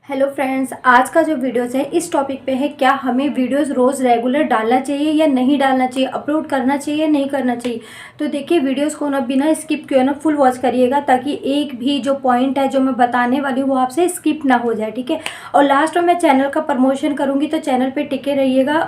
Hello friends, आज का जो वीडियोस है इस टॉपिक पे है क्या हमें वीडियोस रोज़ रेगुलर डालना चाहिए या नहीं डालना चाहिए, अपलोड करना चाहिए या नहीं करना चाहिए। तो देखिए वीडियोस को ना बिना स्किप किए ना फुल वॉच करिएगा ताकि एक भी जो पॉइंट है जो मैं बताने वाली हूँ वो आपसे स्किप ना हो जाए, ठीक है। और लास्ट में मैं चैनल का प्रमोशन करूँगी तो चैनल पर टिके रहिएगा।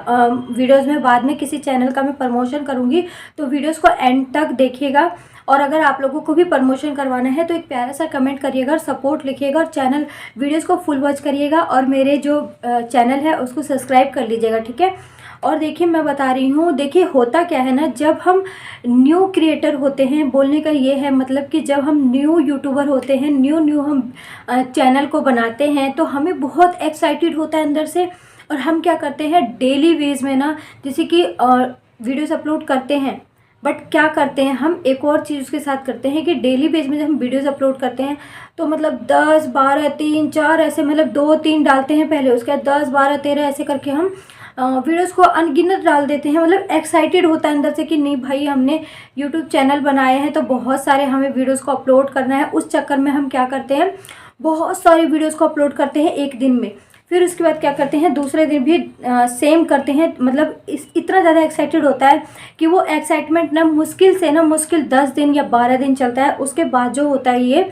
वीडियोज़ में बाद में किसी चैनल का मैं प्रमोशन करूँगी तो वीडियोज़ को एंड तक देखिएगा। और अगर आप लोगों को भी प्रमोशन करवाना है तो एक प्यारा सा कमेंट करिएगा और सपोर्ट लिखिएगा और चैनल वीडियोस को फुल वॉच करिएगा और मेरे जो चैनल है उसको सब्सक्राइब कर लीजिएगा, ठीक है। और देखिए मैं बता रही हूँ, देखिए होता क्या है ना, जब हम न्यू क्रिएटर होते हैं, बोलने का ये है मतलब कि जब हम न्यू यूट्यूबर होते हैं, न्यू हम चैनल को बनाते हैं तो हमें बहुत एक्साइटेड होता है अंदर से। और हम क्या करते हैं डेली वेज में ना, जैसे कि वीडियोस अपलोड करते हैं, बट क्या करते हैं हम एक और चीज़ उसके साथ करते हैं कि डेली बेस में जब हम वीडियोस अपलोड करते हैं तो मतलब 10 12 3 4 ऐसे मतलब 2 3 डालते हैं पहले, उसके बाद 10 12 13 ऐसे करके हम वीडियोस को अनगिनत डाल देते हैं। मतलब एक्साइटेड होता है अंदर से कि नहीं भाई हमने यूट्यूब चैनल बनाए हैं तो बहुत सारे हमें वीडियोस को अपलोड करना है। उस चक्कर में हम क्या करते हैं, बहुत सारी वीडियोस को अपलोड करते हैं एक दिन में। फिर उसके बाद क्या करते हैं, दूसरे दिन भी सेम करते हैं। मतलब इतना ज़्यादा एक्साइटेड होता है कि वो एक्साइटमेंट ना मुश्किल से ना मुश्किल 10 दिन या 12 दिन चलता है। उसके बाद जो होता है ये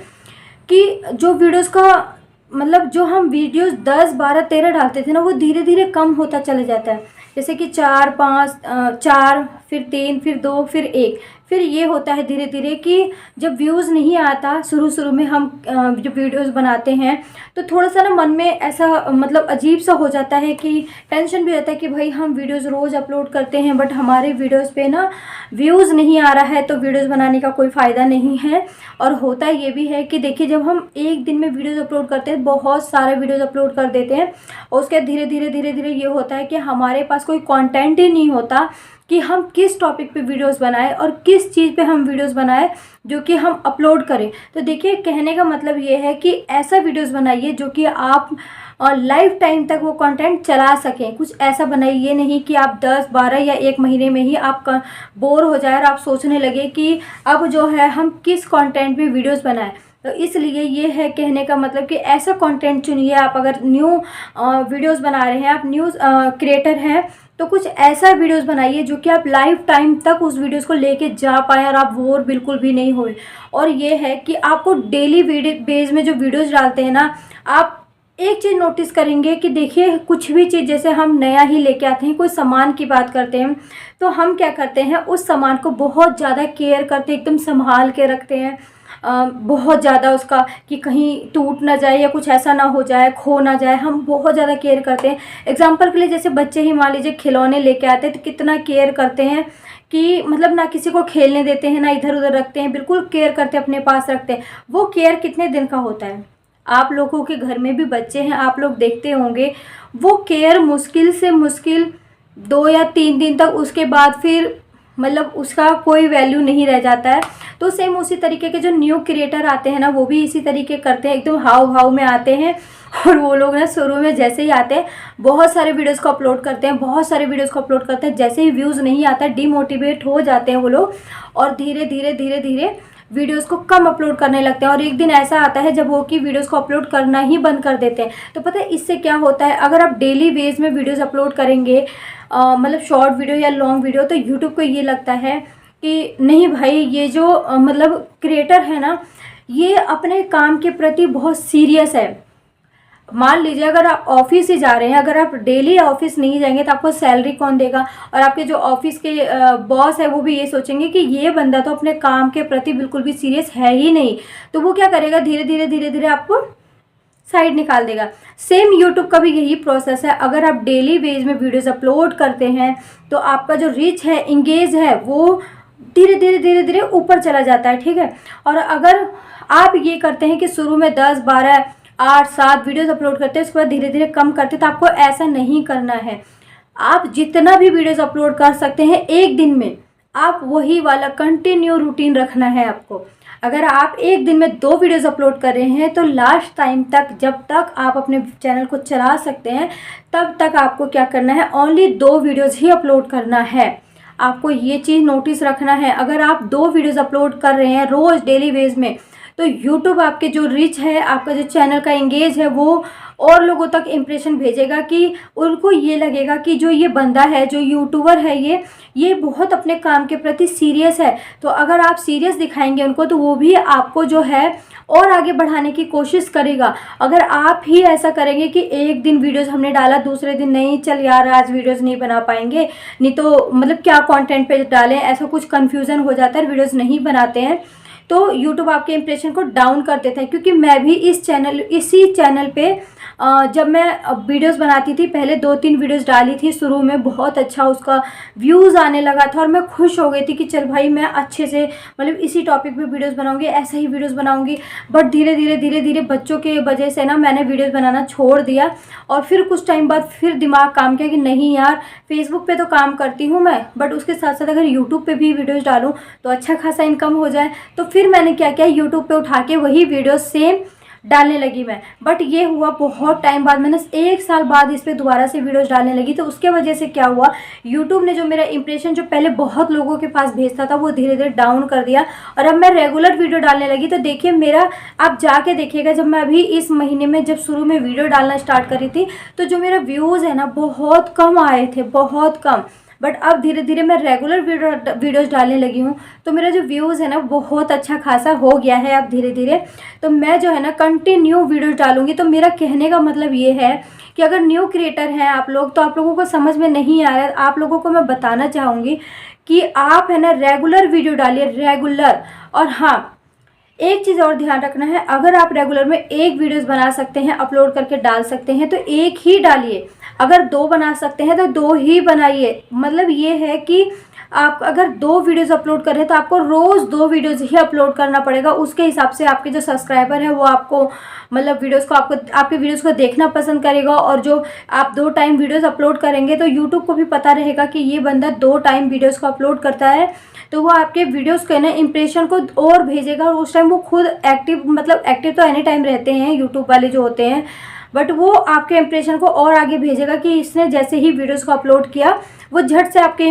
कि जो वीडियोस का मतलब जो हम वीडियोस 10 12 13 डालते थे ना वो धीरे धीरे कम होता चले जाता है। जैसे कि 4 5 4 फिर 3 फिर 2 फिर 1। फिर ये होता है धीरे धीरे कि जब व्यूज़ नहीं आता शुरू में हम जो वीडियोस बनाते हैं तो थोड़ा सा ना मन में ऐसा मतलब अजीब सा हो जाता है कि टेंशन भी रहता है कि भाई हम वीडियोस रोज़ अपलोड करते हैं बट हमारे वीडियोस पे ना व्यूज़ नहीं आ रहा है तो वीडियोस बनाने का कोई फ़ायदा नहीं है। और होता ये भी है कि देखिए जब हम एक दिन में वीडियोस अपलोड करते हैं, बहुत सारे वीडियोस अपलोड कर देते हैं और उसके धीरे धीरे ये होता है कि हमारे पास कोई कंटेंट ही नहीं होता कि हम किस टॉपिक पे वीडियोस बनाएं और किस चीज़ पे हम वीडियोस बनाएं जो कि हम अपलोड करें। तो देखिए कहने का मतलब ये है कि ऐसा वीडियोस बनाइए जो कि आप लाइफ टाइम तक वो कंटेंट चला सकें। कुछ ऐसा बनाइए, ये नहीं कि आप 10 12 या एक महीने में ही आप बोर हो जाए और आप सोचने लगे कि अब जो है हम किस कंटेंट पे वीडियोस बनाएं। तो इसलिए ये है कहने का मतलब कि ऐसा कंटेंट चुनिए। आप अगर न्यू वीडियोस बना रहे हैं, आप न्यूज़ क्रिएटर हैं तो कुछ ऐसा वीडियोस बनाइए जो कि आप लाइफ टाइम तक उस वीडियोस को लेके जा पाएँ और आप बोर बिल्कुल भी नहीं होए। और ये है कि आपको डेली वीडियो बेस में जो वीडियोस डालते हैं ना, आप एक चीज़ नोटिस करेंगे कि देखिए कुछ भी चीज़ जैसे हम नया ही लेके आते हैं, कोई सामान की बात करते हैं तो हम क्या करते हैं उस सामान को बहुत ज़्यादा केयर करते हैं, एकदम संभाल के रखते हैं। बहुत ज़्यादा उसका कि कहीं टूट ना जाए या कुछ ऐसा ना हो जाए, खो ना जाए, हम बहुत ज़्यादा केयर करते हैं। एग्जाम्पल के लिए जैसे बच्चे ही मान लीजिए खिलौने लेके आते हैं तो कितना केयर करते हैं कि मतलब ना किसी को खेलने देते हैं ना इधर उधर रखते हैं, बिल्कुल केयर करते हैं, अपने पास रखते हैं। वो केयर कितने दिन का होता है, आप लोगों के घर में भी बच्चे हैं, आप लोग देखते होंगे वो केयर मुश्किल से मुश्किल 2 या 3 दिन तक, उसके बाद फिर मतलब उसका कोई वैल्यू नहीं रह जाता है। तो सेम उसी तरीके के जो न्यू क्रिएटर आते हैं ना वो भी इसी तरीके करते हैं, एकदम हाव भाव में आते हैं। और वो लोग ना शुरू में जैसे ही आते हैं बहुत सारे वीडियोस को अपलोड करते हैं, बहुत सारे वीडियोस को अपलोड करते हैं, जैसे ही व्यूज़ नहीं आता डिमोटिवेट हो जाते हैं वो लोग और धीरे धीरे वीडियोस को कम अपलोड करने लगते हैं। और एक दिन ऐसा आता है जब वो कि वीडियोस को अपलोड करना ही बंद कर देते हैं। तो पता है इससे क्या होता है, अगर आप डेली बेस में वीडियोस अपलोड करेंगे मतलब शॉर्ट वीडियो या लॉन्ग वीडियो, तो यूट्यूब को ये लगता है कि नहीं भाई ये जो मतलब क्रिएटर है ना ये अपने काम के प्रति बहुत सीरियस है। मान लीजिए अगर आप ऑफिस ही जा रहे हैं, अगर आप डेली ऑफिस नहीं जाएंगे तो आपको सैलरी कौन देगा। और आपके जो ऑफिस के बॉस है वो भी ये सोचेंगे कि ये बंदा तो अपने काम के प्रति बिल्कुल भी सीरियस है ही नहीं। तो वो क्या करेगा, धीरे धीरे आपको साइड निकाल देगा। सेम यूट्यूब का भी यही प्रोसेस है। अगर आप डेली बेस में वीडियोस अपलोड करते हैं तो आपका जो रीच है, इंगेज है, वो धीरे धीरे ऊपर चला जाता है, ठीक है। और अगर आप ये करते हैं कि शुरू में 10 12 8 7 वीडियोस अपलोड करते हैं, उसके बाद धीरे धीरे कम करते हैं, तो आपको ऐसा नहीं करना है। आप जितना भी वीडियोस अपलोड कर सकते हैं एक दिन में, आप वही वाला कंटिन्यू रूटीन रखना है आपको। अगर आप एक दिन में 2 वीडियोस अपलोड कर रहे हैं तो लास्ट टाइम तक जब तक आप अपने चैनल को चला सकते हैं तब तक आपको क्या करना है, ओनली 2 वीडियोस ही अपलोड करना है। आपको ये चीज़ नोटिस रखना है। अगर आप 2 वीडियोस अपलोड कर रहे हैं रोज़ डेली बेस में तो यूट्यूब आपके जो रीच है, आपका जो चैनल का एंगेज है, वो और लोगों तक इम्प्रेशन भेजेगा कि उनको ये लगेगा कि जो ये बंदा है, जो यूट्यूबर है, ये बहुत अपने काम के प्रति सीरियस है। तो अगर आप सीरियस दिखाएंगे उनको तो वो भी आपको जो है और आगे बढ़ाने की कोशिश करेगा। अगर आप ही ऐसा करेंगे कि एक दिन वीडियोस हमने डाला, दूसरे दिन नहीं, चल यार आज वीडियोस नहीं बना पाएंगे, नहीं तो मतलब क्या कंटेंट पे डालें, ऐसा कुछ कंफ्यूजन हो जाता है, वीडियोस नहीं बनाते हैं, तो यूट्यूब आपके इंप्रेशन को डाउन कर देता है। क्योंकि मैं भी इसी चैनल पे जब मैं वीडियोस बनाती थी, पहले 2-3 वीडियोस डाली थी, शुरू में बहुत अच्छा उसका व्यूज़ आने लगा था और मैं खुश हो गई थी कि चल भाई मैं अच्छे से मतलब इसी टॉपिक पे वीडियोस बनाऊंगी, ऐसा ही वीडियोस बनाऊंगी। बट धीरे धीरे बच्चों के वजह से ना मैंने वीडियोस बनाना छोड़ दिया। और फिर कुछ टाइम बाद फिर दिमाग काम किया कि नहीं यार, फेसबुक पे तो काम करती हूँ मैं, बट उसके साथ साथ अगर यूट्यूब पे भी वीडियोस डालूँ तो अच्छा खासा इनकम हो जाए। तो फिर मैंने क्या किया, यूट्यूब पे उठा के वही वीडियोस सेम डालने लगी मैं। बट ये हुआ बहुत टाइम बाद, मैंने 1 साल बाद इस पर दोबारा से वीडियोस डालने लगी। तो उसके वजह से क्या हुआ, यूट्यूब ने जो मेरा इंप्रेशन जो पहले बहुत लोगों के पास भेजता था वो धीरे धीरे डाउन कर दिया। और अब मैं रेगुलर वीडियो डालने लगी। तो देखिए मेरा, आप जाके देखिएगा, जब मैं अभी इस महीने में जब शुरू में वीडियो डालना स्टार्ट करी थी तो जो मेरा व्यूज़ है ना बहुत कम आए थे, बहुत कम। बट अब धीरे धीरे मैं रेगुलर वीडियोस डालने लगी हूँ तो मेरा जो व्यूज़ है ना बहुत अच्छा खासा हो गया है अब धीरे धीरे। तो मैं जो है ना कंटिन्यू वीडियोस डालूंगी। तो मेरा कहने का मतलब ये है कि अगर न्यू क्रिएटर हैं आप लोग, तो आप लोगों को समझ में नहीं आ रहा है, आप लोगों को मैं बताना चाहूँगी कि आप है ना रेगुलर वीडियो डालिए, रेगुलर। और हाँ, एक चीज़ और ध्यान रखना है, अगर आप रेगुलर में एक वीडियोस बना सकते हैं, अपलोड करके डाल सकते हैं तो एक ही डालिए। अगर 2 बना सकते हैं तो 2 ही बनाइए। मतलब ये है कि आप अगर 2 वीडियोस अपलोड कर रहे हैं तो आपको रोज़ 2 वीडियोस ही अपलोड करना पड़ेगा। उसके हिसाब से आपके जो सब्सक्राइबर है वो आपको मतलब वीडियोस को आपके वीडियोस को देखना पसंद करेगा। और जो आप 2 टाइम वीडियोस अपलोड करेंगे तो यूट्यूब को भी पता रहेगा कि ये बंदा 2 टाइम वीडियोस को अपलोड करता है, तो वो आपके वीडियोस के ना इंप्रेशन को और भेजेगा। और उस टाइम वो खुद एक्टिव, मतलब एक्टिव तो एनी टाइम रहते हैं यूट्यूब वाले जो होते हैं, बट वो आपके इंप्रेशन को और आगे भेजेगा कि इसने जैसे ही वीडियोस को अपलोड किया वो झट से आपके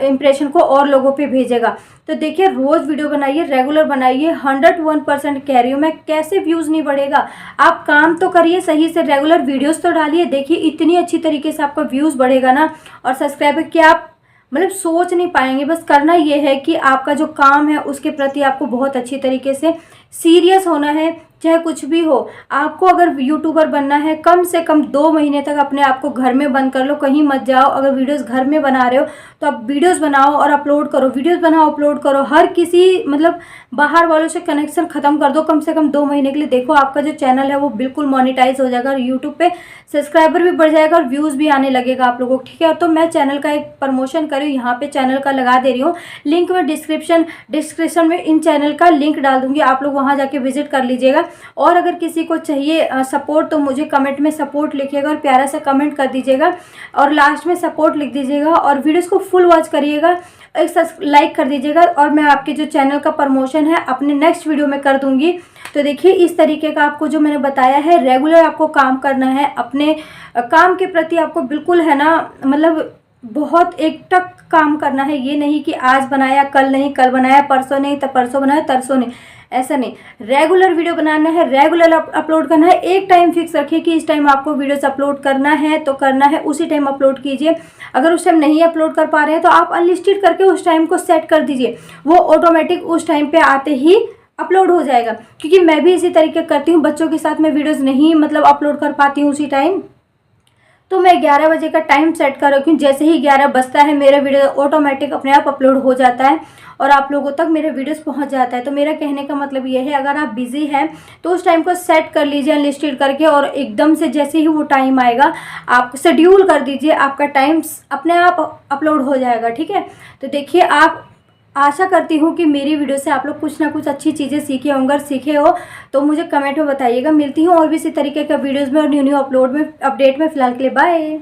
इंप्रेशन को और लोगों पे भेजेगा। तो देखिए रोज़ वीडियो बनाइए, रेगुलर बनाइए, 101% कह रही हूँ मैं। कैसे व्यूज़ नहीं बढ़ेगा, आप काम तो करिए सही से, रेगुलर वीडियोस तो डालिए, देखिए इतनी अच्छी तरीके से आपका व्यूज़ बढ़ेगा ना। और सब्सक्राइबर क्या आप मतलब सोच नहीं पाएंगे। बस करना ये है कि आपका जो काम है उसके प्रति आपको बहुत अच्छी तरीके से सीरियस होना है, चाहे कुछ भी हो। आपको अगर यूट्यूबर बनना है, कम से कम 2 महीने तक अपने आप को घर में बंद कर लो, कहीं मत जाओ। अगर वीडियोस घर में बना रहे हो तो आप वीडियोस बनाओ और अपलोड करो, वीडियोस बनाओ अपलोड करो। हर किसी मतलब बाहर वालों से कनेक्शन ख़त्म कर दो कम से कम 2 महीने के लिए। देखो आपका जो चैनल है वो बिल्कुल मोनेटाइज हो जाएगा और यूट्यूब पे सब्सक्राइबर भी बढ़ जाएगा और व्यूज़ भी आने लगेगा आप लोगों को, ठीक है। तो मैं चैनल का एक प्रमोशन कर रही हूँ, यहाँ पे चैनल का लगा दे रही हूँ लिंक। में डिस्क्रिप्शन में इन चैनल का लिंक डाल दूंगी, आप लोग वहाँ जाके विजिट कर लीजिएगा। और अगर किसी को चाहिए सपोर्ट तो मुझे कमेंट में सपोर्ट लिखिएगा और प्यारा सा कमेंट कर दीजिएगा और लास्ट में सपोर्ट लिख दीजिएगा। और वीडियोस को फुल वॉच करिएगा, एक लाइक कर दीजिएगा। और मैं आपके जो चैनल का प्रमोशन है अपने नेक्स्ट वीडियो में कर दूंगी। तो देखिए इस तरीके का आपको जो मैंने बताया है, रेगुलर आपको काम करना है, अपने काम के प्रति आपको बिल्कुल है ना मतलब बहुत एकटक काम करना है। ये नहीं कि आज बनाया कल नहीं, कल बनाया परसों नहीं, तो परसों बनाया तरसों नहीं, ऐसा नहीं। रेगुलर वीडियो बनाना है, रेगुलर अपलोड करना है। एक टाइम फिक्स रखिए कि इस टाइम आपको वीडियोस अपलोड करना है तो करना है, उसी टाइम अपलोड कीजिए। अगर उस टाइम नहीं अपलोड कर पा रहे हैं तो आप अनलिस्टेड करके उस टाइम को सेट कर दीजिए, वो ऑटोमेटिक उस टाइम पे आते ही अपलोड हो जाएगा। क्योंकि मैं भी इसी तरीके करती हूँ, बच्चों के साथ मैं वीडियोज़ नहीं मतलब अपलोड कर पाती हूँ उसी टाइम, तो मैं 11 बजे का टाइम सेट कर रखी हूँ। जैसे ही 11 बजता है मेरा वीडियो ऑटोमेटिक अपने आप अपलोड हो जाता है और आप लोगों तक मेरे वीडियोस पहुंच जाता है। तो मेरा कहने का मतलब ये है, अगर आप बिजी हैं तो उस टाइम को सेट कर लीजिए अनलिस्टेड करके, और एकदम से जैसे ही वो टाइम आएगा आप शेड्यूल कर दीजिए, आपका टाइम अपने आप अपलोड हो जाएगा, ठीक है। तो देखिए आप, आशा करती हूँ कि मेरी वीडियो से आप लोग कुछ ना कुछ अच्छी चीज़ें सीखे होंगे। अगर सीखे हो तो मुझे कमेंट में बताइएगा। मिलती हूँ और भी इसी तरीके का वीडियोज़ में और न्यू अपडेट में। फ़िलहाल के लिए बाय।